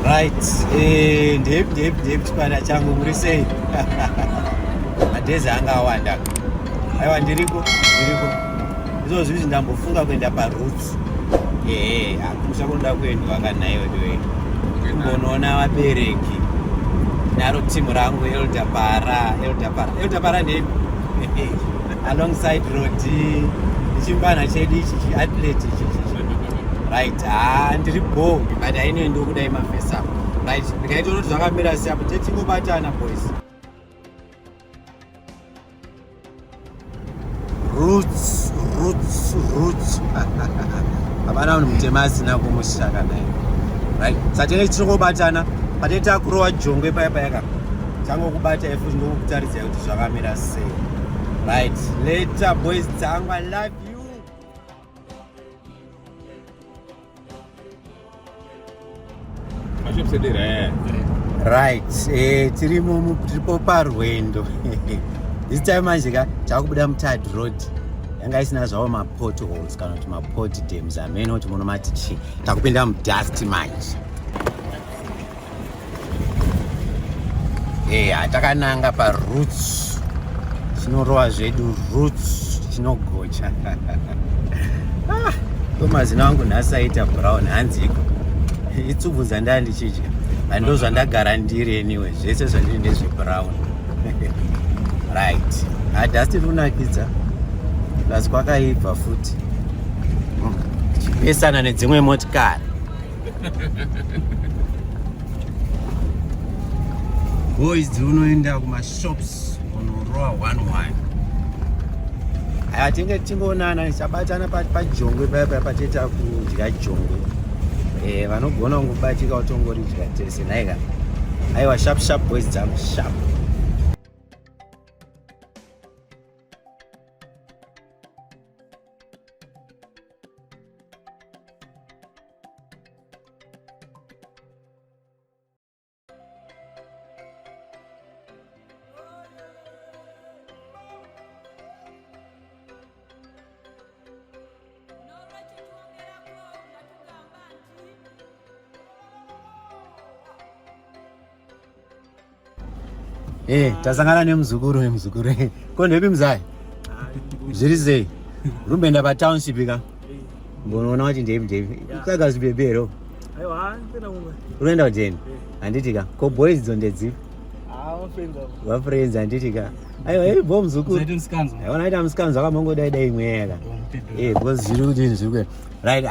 Right, ndep chipanda changu muri sei? Madhezi anga awanda. Aiwa ndiriko. Izvo zvizvi ndambofunga kuenda paroots. Akumusha kuendwa kana iwe ndiwe. Kumbonoona vabereki. Naro timu rangu Elder Para name. Alongside Rodi. Chimbana chedu ichi athlete ichi. Right, ndiripo but ainoenda kudai mafesa. Right, ndikaita kuti zvakamira sei apo tingobatana boys. Roots. Abana munhu mutema asina kumusha kana. Right, satene tingobatana pateta kurowa jongwe paya ka. Tangokubata ifu ndokutaridza kuti zvakamira sei. Right, later boys dzangu, I love you. Right, tiripo parwendo. This time manje takubuda mutad road. Yanga isina zvawo mapotholes kana kuti mapot dams amene kuti munomati chi. Takupinda mudust manje. Atakananga paroots. Chinorowa zvedu roots chinogocha. Mazina angu nasaita brown hanziko. Itsubudza ndandichidya. Ndo zvandagara ndiri anyway. Zvese zvandiri ndezvebrown. Right. Dust runakidza. Plus kwakaibva futi. Chipesana nedzimwe motikari. Boys unoenda kumashops unorowa 1-1. Tinge tingoonana chabatana pajongwe paya pateta kudya jongwe. Vanogona kungobatika utongoridya tese naika. Aiwa sharp boys dzangu sharp. Tasangana nemuzukuru. Ko ndepi mzai? Zviri sei? Rumbenda pa township ka. Mbonoona kuti ndepi. Tsaka zvibebero. Aiwa, ndina umwe. Unoenda kujeni? Handiti ka. Ko boys dzondedzi? Wa friends handiti ka. Aiwa, bo muzukuru. Zaita msikanzo. Aiwa naita msikanzo akamongodai imwe ka. Because zviri kuti zviri. Right,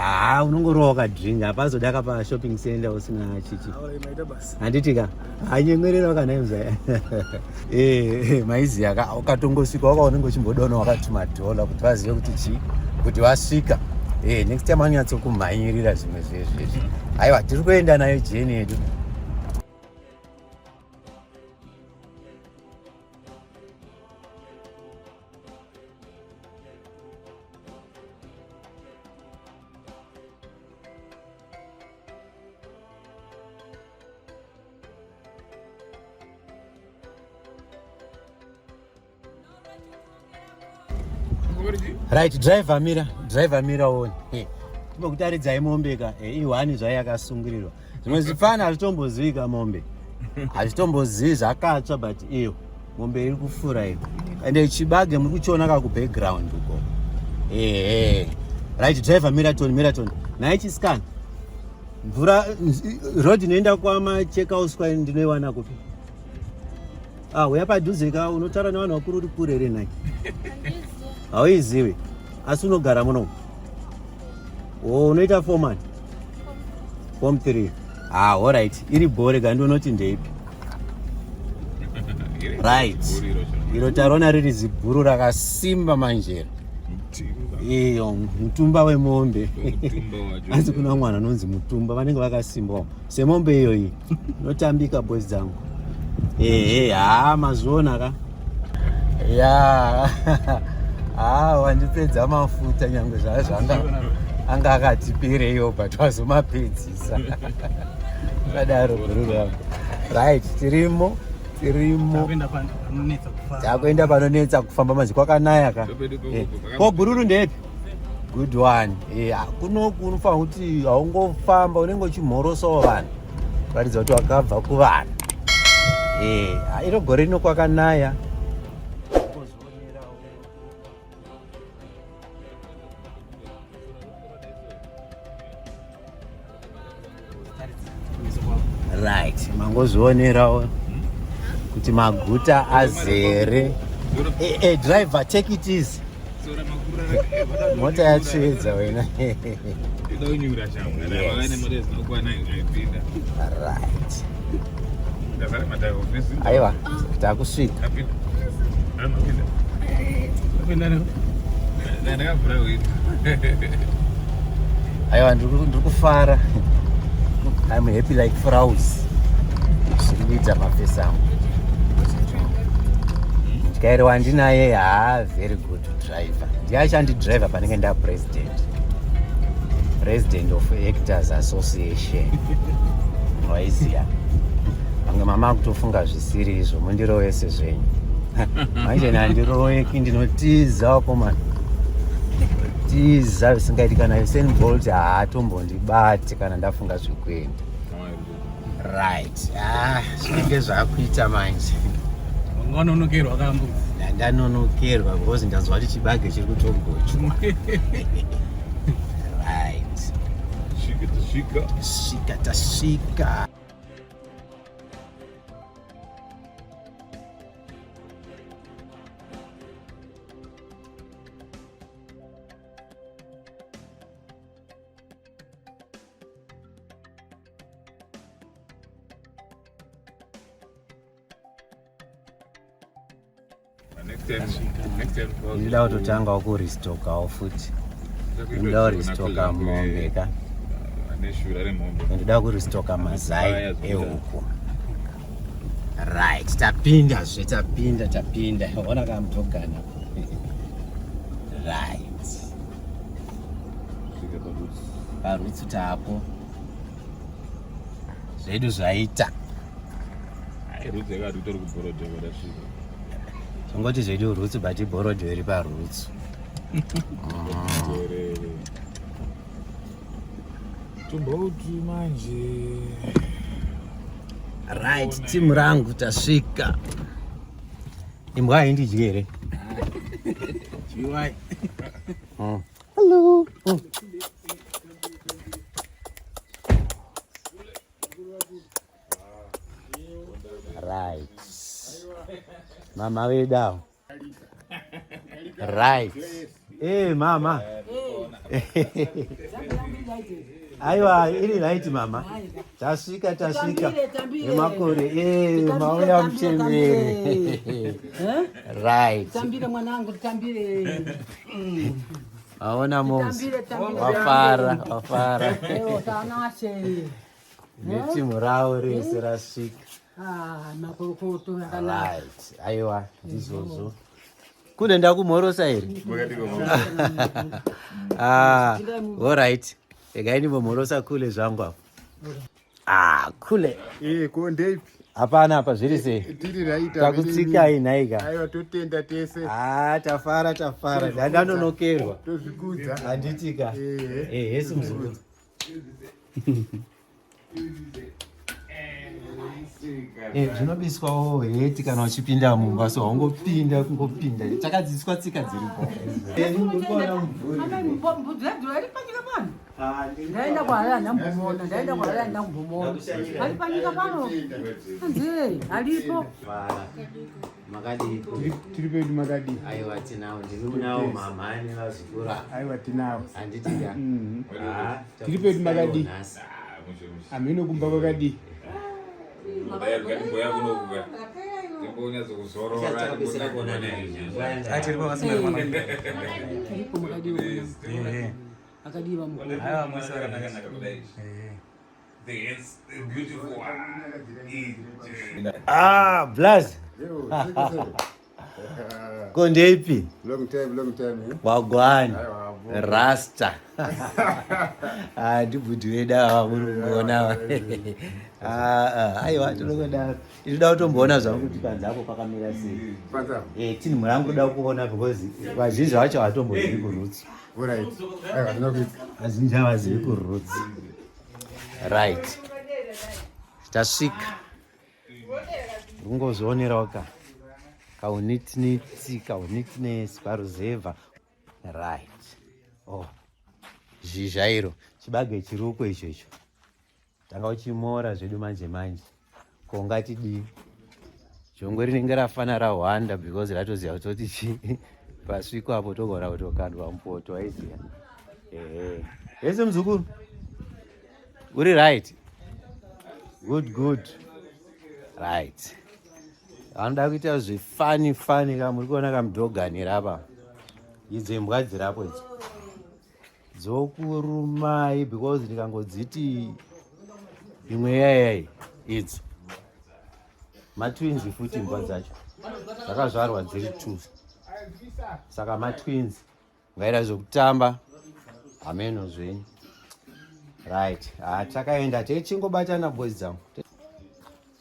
unongoroka drink apazodaka pa shopping center usina chichi. Maida basi. Handiti ka. Anyemwerera kana mzai. Maizi aka ukatongosvika wakaona ngochimbodono wakatuma dola kuti vazive kuti chi kuti wasvika. Next time anyatso kumhanyirira zvimwe zvezvi. Aiwa tiri kuenda nayo jeni yedu. Right, driver mira one. Timokutaridzai mombe ka i1 zvayakasungirirwa. Zvimwe zvifana hazvitombozivika mombe. Hazvitombozivi zvakatsva but iyo mombe iri kufura iyo. Ende chibage muri kuchiona ka ku background uko. Right, driver miraton. Naichi scan. Mvura road inoenda kwama checkhouse kwa ndinoiwana kupi? Uya padhuze ka unotaura nevanhu vakuru kure ere nai? Hauizivi. Asi unogara muno. Unoita form Form 3. Alright. Iri bhore kandonoti ndeipi. Right. Iro tarona riri zibhuru rakasimba manjera. Mutumba wemombe. Asi kuna mwana anonzi mutumba vanenge vakasimbawo. Semombe iyoyi. Notambika boys dzangu. Mazona ka. Wandipedza mafuta nyange zvazvanga anga akatipirei but wazomapedzisa. Kadaro guru rangu. Right, tirimo. Takuenda panonetsa kufamba manje kwakanaya ka. Ko gururu ndepi? Good one. Kunoku unofanira kuti haungofamba unenge uchimhorosawo vanhu. Varidza kuti wakabva kuvana. Iro gore rino kwakanaya. Right, mangozvionerawo kuti maguta azere. Driver, take it easy. Mota yatsvedza wena. Right. Aiwa, takusvika. Aiwa, ndiri kufara. I'm happy like frows. Zvinoita mafesi angu. Kairi wandinaye very good driver. Ndiye driver panenge nda president of Actors Association. Waiziya. Vange mama kutofunga zvisiri izvo mundirowese zvenyu. Manje nandiroweki ndinotiza komana. Tiza visingaiti kana Usain Bolt haatombondibati kana ndafunga zvokuenda. Right. Zvinenge zvakuita manje. Wanonokerwa kambo. Ndanonokerwa because ndazwa kuti chibage chiri kutongochwa. Right. Tasvika. Ndida kutotanga kuristokawo futi. Ndida kuristoka mombe ka. Ndida kuristoka mazai ehuku. Right, tapinda. Ona kamtogana. Right. Parutsu tapo. Zvedu zvaita. Ngoti zvedu rutsu bati borodho iri parutsu. Tumbauti manje. Right, timu rangu tasvika. Imbwa haindidyi here? Chiwai. Hello. Right. Mama wedawo. Right. Mama. Aiwa, iri right mama. Tasvika. Nemakore. Mauya mchembere. Right. Tambire mwanangu, tambire. Aona mosi. Wafara. Tanase. Netimu rawo rese rasvika. Makokoto yakana. Right. Aiwa, ndizvozvo. Kune ndakumhorosa here? All right. Regai ndimbomhorosa kule zvangu apo. Kule. Kondepi? Hapana apa zviri sei? Tiri raita. Takutsikai nhaika. Aiwa totenda tese. Tafara. Ndanonokerwa. Tozvikudza. Handitika. Hesi muzukudza. Zvinobiswawo heti kana uchipinda mumba, so haungopinda kungopinda. Takadzidziswa tsika dziripo. Mbudziyadhura ari panyika pano. Ndaenda kwaari ndambomona. Ari panyika pano. Nzee, alipo. Makadii? Tiri pedu makadii? Aiwa tinawo, ndinawo mama nevazukura. Aiwa tinawo. Handitika. Tiri pedu makadii? Amino kumba kwakadii? Blaz. Kondepi? Long time. Wagwan. Rasta. Ndibhudhi weda urikuona. Aiwa tinoda kutomboona zvangu kuti panzapo pakamira sei. Panzapo? Tini murangu kuda kuona because vazhinji vacho havatombozivi kurutsi. Right. Aiwa ndinokuita. Vazhinji havazivi kurutsi. Right. tasvika ungozvionerawo kaunitnitsi kaunitness Paruzevha. Right. Oh, zhizha iro chibage chiruko ichocho tanga uchimora zvedu manje ko ngatidii jongwe rinenge rafana rahwanda because ratoziva kutoti pasviko apo togona kutokandwa mupoto waiziva. Yese muzukuru uri right. Good. Right. Vanoda kuita zvifani ka muri kuona kamudhogani rapa idzo imbwa dzirapo idzo dzokurumai because ndikangodziti imwe yayai idzo matwins futi imbwa dzacho dzakazvarwa dziri 2 saka matwins ngaida zvokutamba hameno zvenyu. Right. Takaenda techingobatana boys dzangu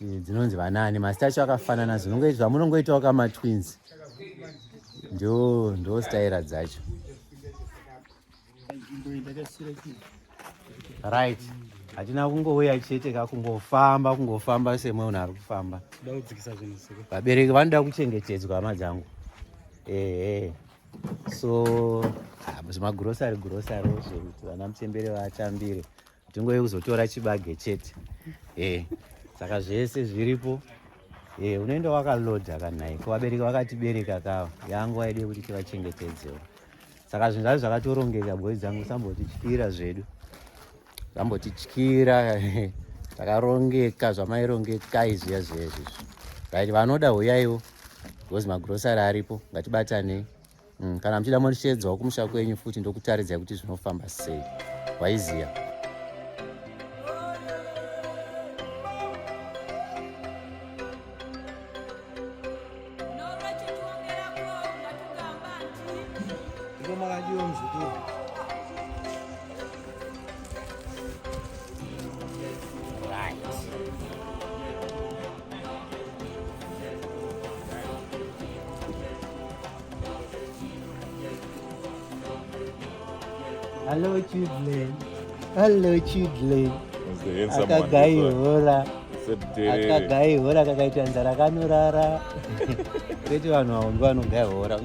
dzinonzi vanani masitacho akafanana zvamunongoitawo kamatwins ndo staira dzacho. Right. Hatina kungouya chete kungofamba semunhu ari kufamba. Vabereki vanoda kuchengetedzwa hama dzangu. So zvimagurosari zvekuti vana mutembere vatambire tingoye kuzotora chibage chete. Saka zvese zviripo. Unoenda wakalodha kanai vabereki vakatibereka kavo yangu waide kuti tivachengetedzewo. Saka zvinhu zvazvo zvakatorongeka boys dzangu, sambotityira zvedu sambotityira takarongeka zvamairongeka izviya zvezvi. Right. Vanoda huyaiwo because magurosari aripo ngatibatanei. Kana muchida moshedzawo kumusha kwenyu futi ndokutaridzai kuti zvinofamba sei waiziya. Hello children. Akagaihora kakaita nzara kanorara. Kwete vanhu vaombi vanogaihora.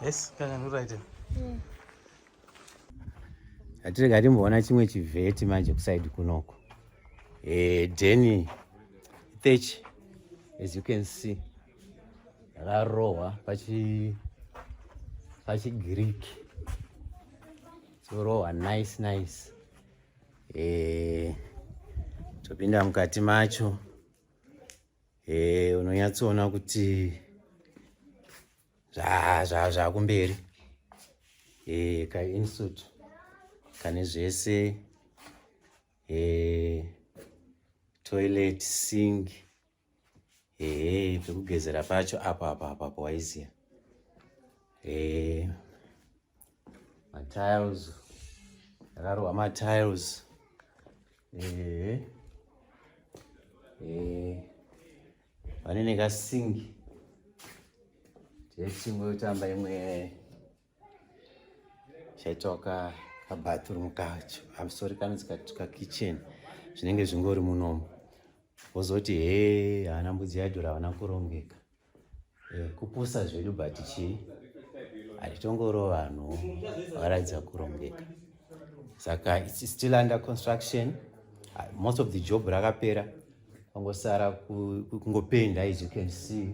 Yes, kakanuraite. Hatirega timboona chimwe chivheti manje kusaidi kunoko. Deni Thechi, as you can see, yakarohwa pachiGreek. Chorohwa nice. Topinda mukati macho. Unonyatsoona kuti zvakumberi. Kainsert kane zvese. Toilet, sink. Pekugezera pacho apa waiziya. Matiles. Yakarohwa matiles. Vanene kasingi. Tingotamba imwe chaitoka kabathroom kacho. I'm sorry kanonzi kitchen. Zvinenge zvingori munomu. Wozoti hana Mbudziyadhura havana kurongeka. Kupusa zvedu but hatitongoro vanhu varatidza kurongeka. Saka it's still under construction. Most of the job rakapera. Pangosara kungopenda as you can see.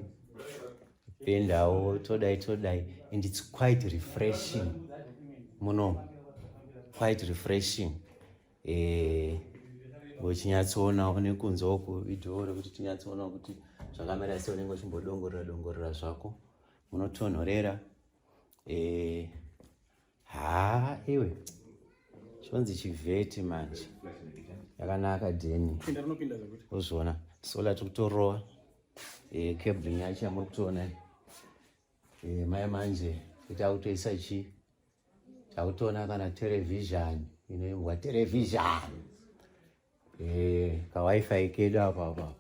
Pendawo todai and it's quite refreshing. Muno quite refreshing. Uchinyatsoona nekunze uku video rekuti tinyatsoona kuti zvakamera sei unenge uchimbodongorera zvako munotonhorera. Iwe chonzi chivheti manje yakanaka dheni uzviona solar tikutorowa cabling yacho yamuri kutoona mai manje kuti akutoisa takutoona kana television inoimbwa television kawifi kedu apa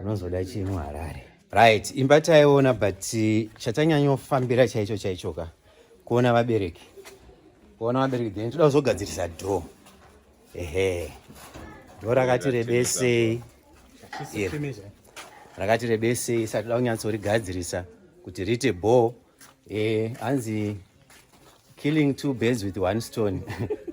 unozoda chinhu Harare. Right, imba taiona but chatanyanyofambira chaicho ka kuona vabereki kuona vabereki then toda kuzogadzirisa dho. Ehe, dho rakati rebesei, rakati rebesei, sati toda kunyatsorigadzirisa kuti riite bho. Hanzi killing 2 birds with 1 stone.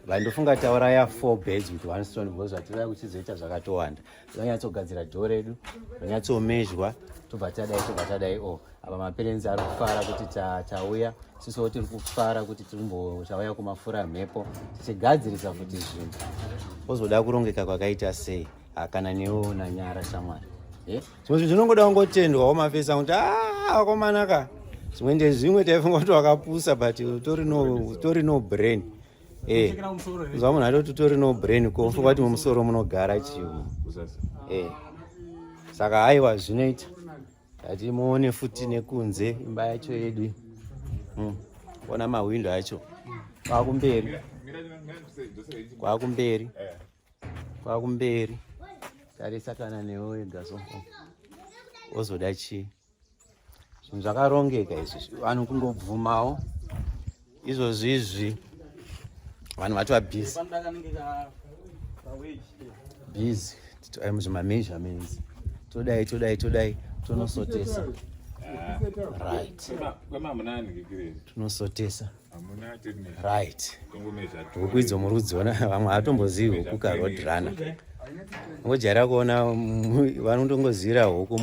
Vandofunga tauraya 4 birds with 1 stone because vatinoda kuchizoita zvakatowanda. Tonyatsogadzira dho redu, tonyatsomezhwa, tobva tadai. Apa maperenzi ari kufara kuti tauya, sisiwo tiri kufara kuti tauya kumafura mhepo, tichigadzirisa kuti zvinhu ozoda kurongeka kwakaita sei. Kana newo nanyara shamwari. Zvimwe zvinhu zvinongoda kungotendwawo mafesa kuti akomanaka. Zvimwe ndezvimwe taifunga kuti wakapusa but utori no brain. Zva munhu atoti utori no brain kofunga kuti mumusoro munogara chiunhu. Saka haiwa zvinoita ati muone futi nekunze imba yacho yedu. Ona mahwindo acho kwakumberi tarisa kana newo ega so ozoda chii. Zvinhu zvakarongeka izvi, vanhu kungobvumawo izvozvizvi vanhu vatova busy muzvimameasurements. Todai tonosotesa. Right, tunosotesa. Right, huku idzo murudziona vamwe hatombozivi huku karodrana. Ngojaira kuona vanondongozira huku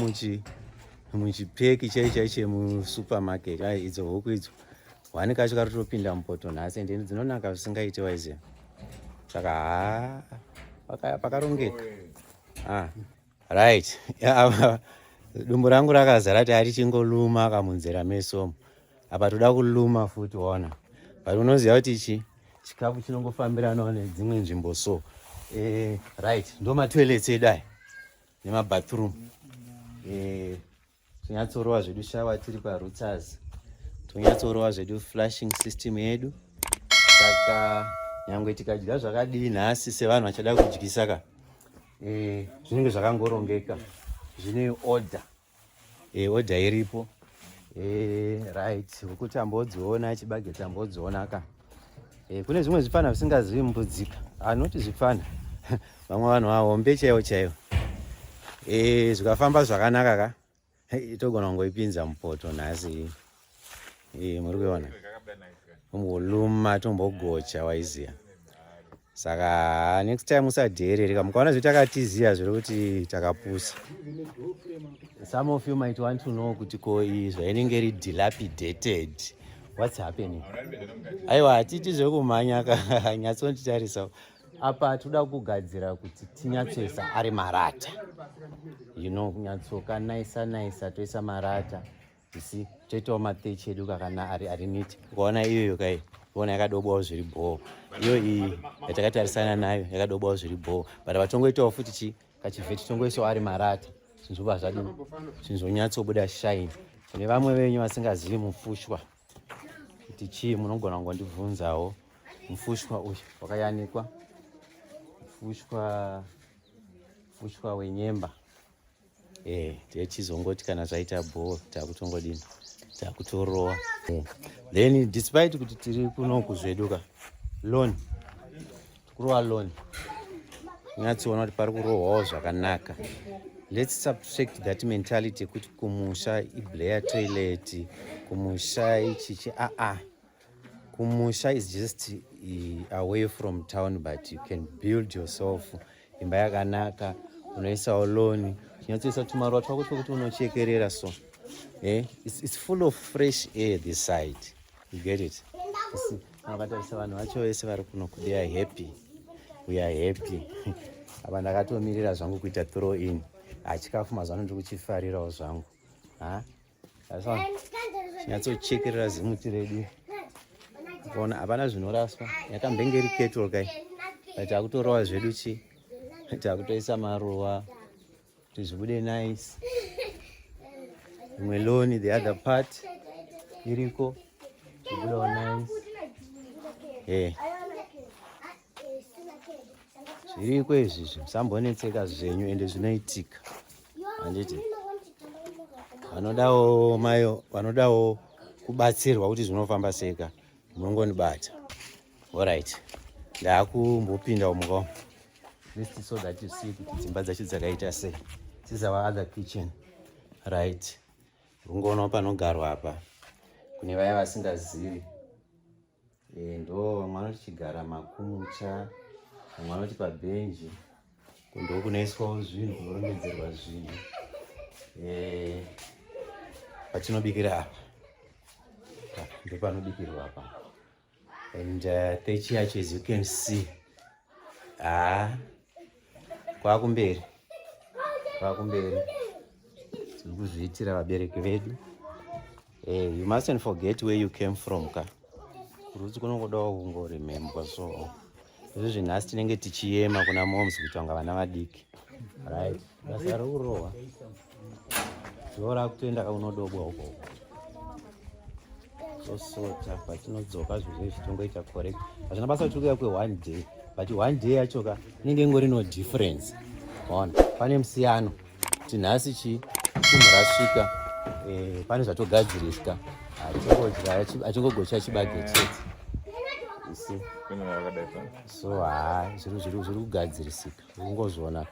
muchipeki chaichaiche musupermarket. Idzo huku idzo wani kacho karotopinda mupoto nhasi ende dzinonaka zvisingaite waiziva. Saka pakarongeka. Right, dumbu rangu rakazara kuti hatichingoluma kamunzera mesomo. Apa toda kuluma futi waona. But unoziva kuti chikafu chinongofambiranawo nedzimwe nzvimbo so. Right, ndo matoilets edu aya nemabathroom. Tonyatsorowa zvedu shawa tiri parouters, tonyatsorowa zvedu flushing system yedu. Saka nyangwe tikadya zvakadii nhasi sevanhu vachada kudyisa ka zvinenge zvakangorongeka, zvine order. Order iripo. Right, huku tambodziona, chibage tambodziona ka. Kune zvimwe zvifana zvisingazivi mbudzika. Anoti zvifana vamwe vanhu vahombe chaivo. Zvikafamba zvakanaka ka togona kungoipinza mupoto nhasi. Muri kuona tomboluma tombogocha waiziya. Saka next time usadherereka mukaona zviti takatiziya zviri kuti takapusa. Some of you might want to know kuti ko zvainenge ri dilapidated, what's happening. Aiwa hatiti zvekumhanya ka nyatsonditarisa. Apa toda kugadzira kuti tinyatsoisa ari marata. Kunyatsokanayisa toisa marata. Toitawo matechi edu kakana ari niti. Ukaona iyoyo kai kuona yakadobwawo zviri bho. Iyo iyi yatakatarisana nayo yakadobwawo zviri bho. But vatongoitawo futi kachivheti tongoisawo ari marata. Zvinzvimbo zvadini zvinzonyatsobuda shine. Kune vamwe venyu vasingazivi mufushwa kuti chii munogona kungondibvunzawo. Mufushwa uyu wakayanikwa. Fushwa wenyemba. Tichizongoti kana zvaita bho takutongodini takutorowa. Then despite kuti tiri kuno kuzveduka lawn, kurowa lawn, nyatsoona kuti pari kurohwawo zvakanaka. Let's subtract that mentality kuti kumusha iblair toilet, kumusha ichichi. Kumusha is just away from town, but you can build yourself imba yakanaka, unoisawo lawn, chinyatsoisa tumaruva twako twekuti unochekerera so. It's full of fresh air this side. You get it? Vakatarisa vanhu vacho vese vari kuno, they are happy. We are happy. Apa ndakatomirira zvangu kuita throw in. Chikafu mazano ndiri kuchifarirawo zvangu. Chinyatsochekerera zimuti redu. Kuona hapana zvinoraswa. Yakambenge iri kettle kai. Takutorawa zvedu takutoisa maruva kuti zvibude nice. Imwe lawn the other part iriko zvibudawo nice. Zviriko izvi musambonetseka zvenyu ende zvinoitika. Handiti vanodawo kubatsirwa kuti zvinofamba seka munongonibata. Alright. Ndakumbopinda umgo. Just so that you see kuti dzimba dzacho dzakaita sei. This is our other kitchen. Right. Ungoona panogarwa apa. Kune vaya vasingazivi. Ndo vamwe vanoti chigara makumusha, vamwe vanoti pabhenji. Ndo kunoiswawo zvinhu, kunorongedzerwa zvinhu. Patinobikira apa. Ndo panobikirwa apa. And techi yacho, as you can see. Kwakumberi. Tikuzviitira vabereki vedu. You mustn't forget where you came from ka. Kurudzi kunogodawo kungoremembwa so. Izvo zvinhasi tinenge tichiema kuna moms kuti vanga vana vadiki. Right. Basa rokurohwa. Zora kutoenda kaunodobwa uko. Sota patinodzoka zvizve zvitongoita correct. Hazvina basa kuti kwe one day. But one day yacho ka inenge ingori no difference. Ona pane musiyano. Tinhasi chimurasvika pane zvatogadziriswa. Achingogocha chibage chete. You see? So zviri kugadzirisika. Ungozviona.